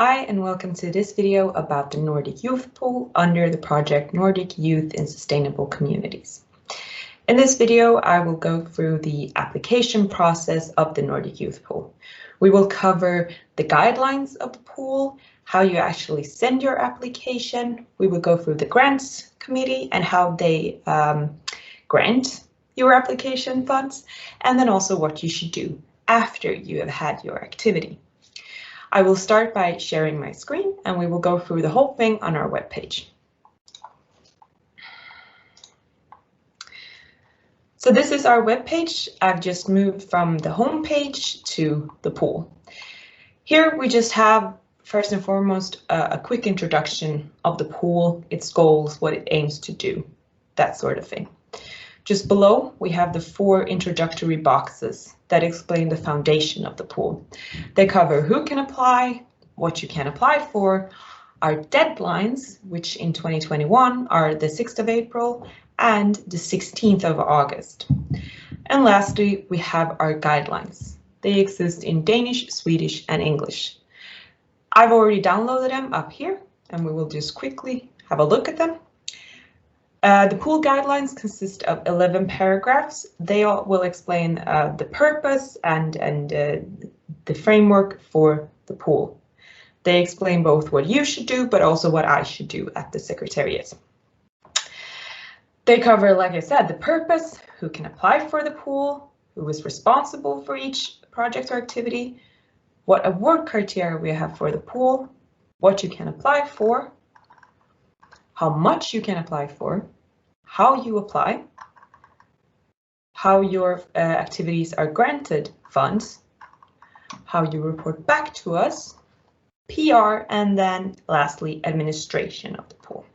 Hi and welcome to this video about the Nordic Youth Pool under the project Nordic Youth in Sustainable Communities. In this video, I will go through the application process of the Nordic Youth Pool. We will cover the guidelines of the pool, how you actually send your application. We will go through the grants committee and how they grant your application funds, and then also what you should do after you have had your activity. I will start by sharing my screen and we will go through the whole thing on our webpage. So this is our webpage. I've just moved from the home page to the pool. Here we just have, first and foremost, a quick introduction of the pool, its goals, what it aims to do, that sort of thing. Just below, we have the 4 introductory boxes that explain the foundation of the pool. They cover who can apply, what you can apply for, our deadlines, which in 2021 are the 6th of April and the 16th of August. And lastly, we have our guidelines. They exist in Danish, Swedish, and English. I've already downloaded them up here, and we will just quickly have a look at them. The pool guidelines consist of 11 paragraphs. They all will explain the purpose and the framework for the pool. They explain both what you should do, but also what I should do at the secretariat. They cover, like I said, the purpose, who can apply for the pool, who is responsible for each project or activity, what award criteria we have for the pool, what you can apply for, how much you can apply for, how you apply, how your activities are granted funds, how you report back to us, PR, and then lastly, administration of the pool.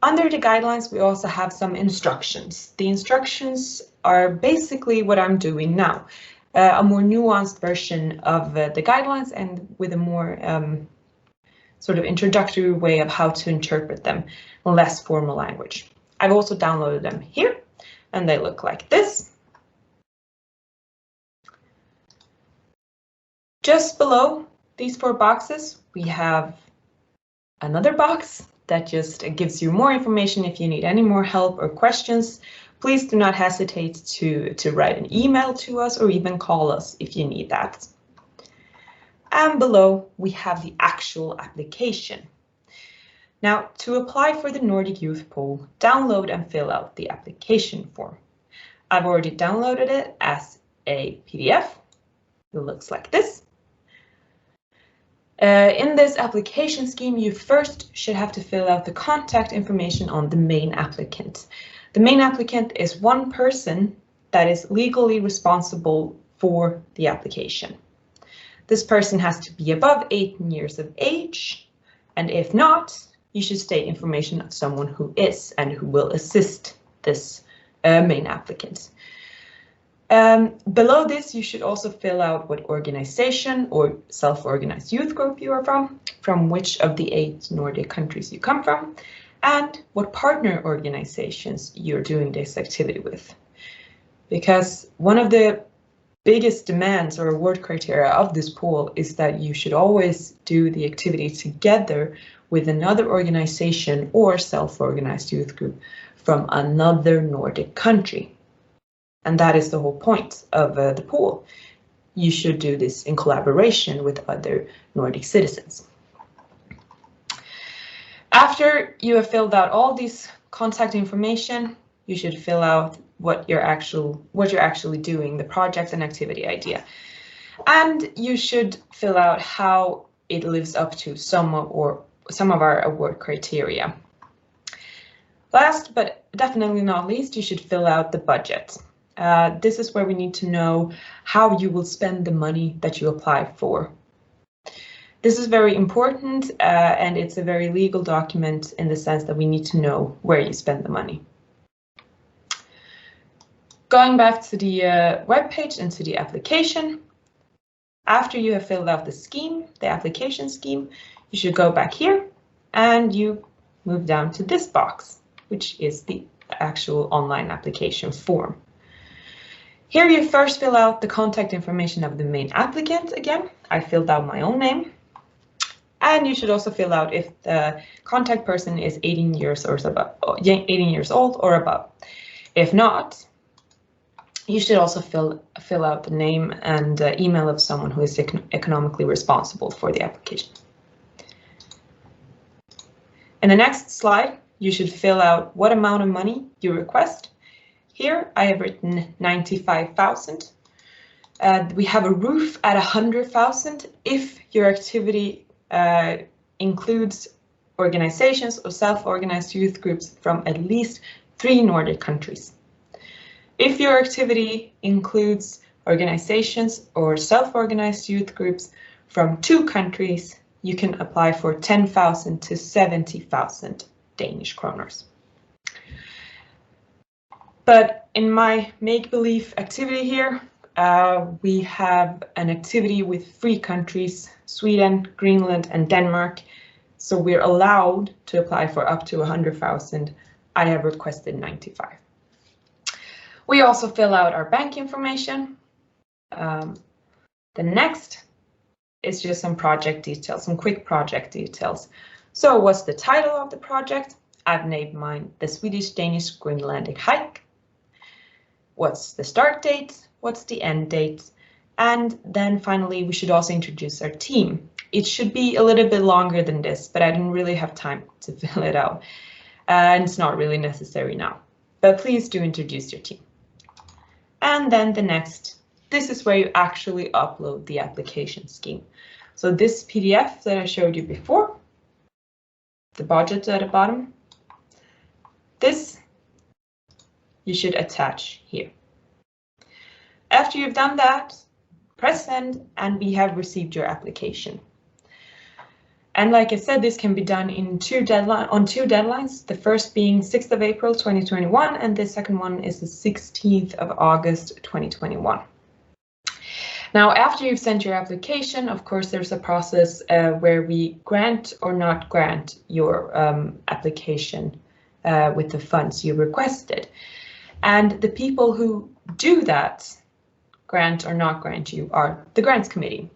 Under the guidelines, we also have some instructions. The instructions are basically what I'm doing now, a more nuanced version of the guidelines and with a more sort of introductory way of how to interpret them in less formal language. I've also downloaded them here and they look like this. Just below these 4 boxes, we have another box that just gives you more information if you need any more help or questions. Please do not hesitate to write an email to us or even call us if you need that. And below we have the actual application. Now, to apply for the Nordic Youth Pool, download and fill out the application form. I've already downloaded it as a PDF. It looks like this. In this application scheme, you first should have to fill out the contact information on the main applicant. The main applicant is one person that is legally responsible for the application. This person has to be above 18 years of age, and if not, you should state information of someone who is and who will assist this main applicant. Below this, you should also fill out what organization or self-organized youth group you are from which of the 8 Nordic countries you come from, and what partner organizations you're doing this activity with. Because one of the biggest demands or award criteria of this pool is that you should always do the activity together with another organization or self-organized youth group from another Nordic country. And that is the whole point of the pool. You should do this in collaboration with other Nordic citizens. After you have filled out all these contact information, you should fill out what you're actually doing, the project and activity idea. And you should fill out how it lives up to some of our award criteria. Last but definitely not least, you should fill out the budget. This is where we need to know how you will spend the money that you apply for. This is very important and it's a very legal document in the sense that we need to know where you spend the money. Going back to the web page and to the application, after you have filled out the scheme, the application scheme, you should go back here and you move down to this box, which is the actual online application form. Here you first fill out the contact information of the main applicant again. I filled out my own name. And you should also fill out if the contact person is 18 years old or above. If not, you should also fill out the name and email of someone who is economically responsible for the application. In the next slide, you should fill out what amount of money you request. Here I have written 95,000. We have a roof at 100,000 if your activity includes organizations or self-organized youth groups from at least 3 Nordic countries. If your activity includes organizations or self-organized youth groups from 2 countries, you can apply for 10,000 to 70,000 Danish kroners. But in my make-believe activity here, we have an activity with 3 countries, Sweden, Greenland, and Denmark. So we're allowed to apply for up to 100,000. I have requested 95. We also fill out our bank information. The next is just some project details, some quick project details. So what's the title of the project? I've named mine the Swedish-Danish Greenlandic Hike. What's the start date? What's the end date? And then finally, we should also introduce our team. It should be a little bit longer than this, but I didn't really have time to fill it out. And it's not really necessary now, but please do introduce your team. And then the next, this is where you actually upload the application scheme. So this PDF that I showed you before, the budget at the bottom, this you should attach here. After you've done that, press send and we have received your application. And like I said, this can be done in on two deadlines, the first being 6th of April 2021 and the second one is the 16th of August 2021. Now, after you've sent your application, of course, there's a process where we grant or not grant your application with the funds you requested. And the people who do that, grant or not grant you, are the grants committee.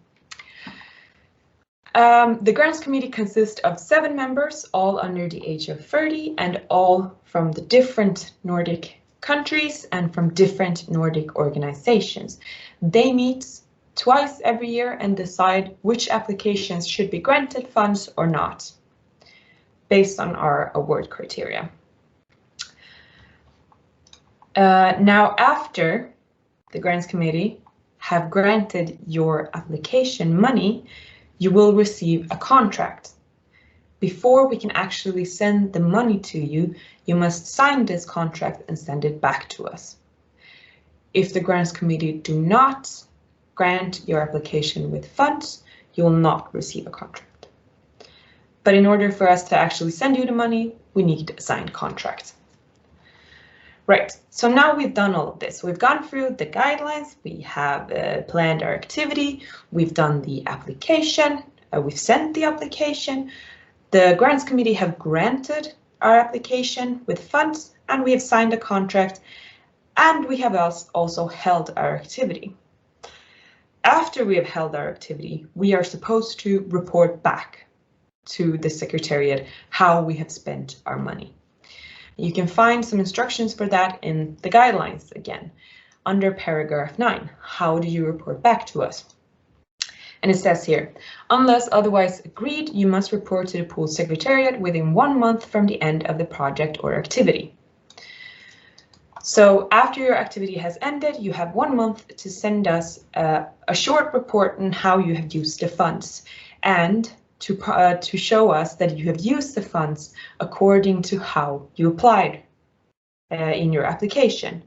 The grants committee consists of 7 members, all under the age of 30 and all from the different Nordic countries and from different Nordic organizations. They meet twice every year and decide which applications should be granted funds or not, based on our award criteria. Now, after the grants committee have granted your application money, you will receive a contract. Before we can actually send the money to you, you must sign this contract and send it back to us. If the grants committee do not grant your application with funds, you will not receive a contract. But in order for us to actually send you the money, we need a signed contract. Right, so now we've done all of this. We've gone through the guidelines, we have planned our activity, we've done the application, we've sent the application, the grants committee have granted our application with funds, and we have signed a contract, and we have also held our activity. After we have held our activity, we are supposed to report back to the secretariat how we have spent our money. You can find some instructions for that in the guidelines again, under paragraph 9. How do you report back to us? And it says here, unless otherwise agreed, you must report to the pool secretariat within 1 month from the end of the project or activity. So after your activity has ended, you have 1 month to send us a short report on how you have used the funds and to show us that you have used the funds according to how you applied in your application.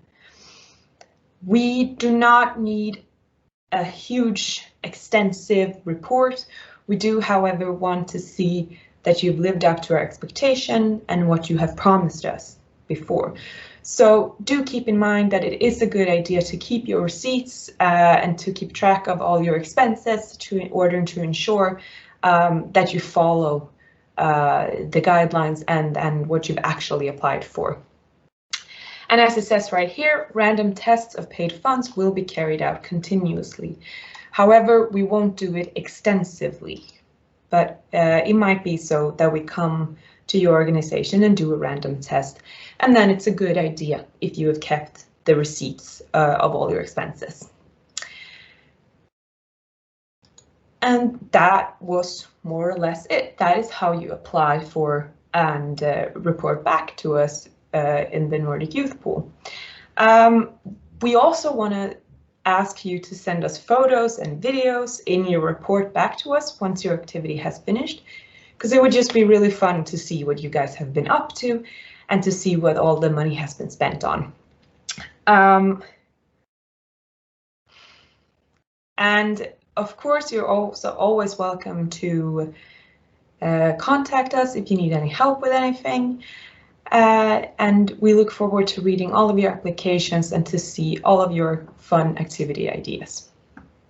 We do not need a huge, extensive report. We do, however, want to see that you've lived up to our expectation and what you have promised us before. So do keep in mind that it is a good idea to keep your receipts and to keep track of all your expenses in order to ensure that you follow the guidelines and what you've actually applied for. And as it says right here, random tests of paid funds will be carried out continuously. However, we won't do it extensively, but it might be so that we come to your organization and do a random test, and then it's a good idea if you have kept the receipts of all your expenses. And that was more or less it. That is how you apply for and report back to us in the Nordic Youth Pool. We also want to ask you to send us photos and videos in your report back to us once your activity has finished, because it would just be really fun to see what you guys have been up to and to see what all the money has been spent on. And of course, you're also always welcome to contact us if you need any help with anything. And we look forward to reading all of your applications and to see all of your fun activity ideas.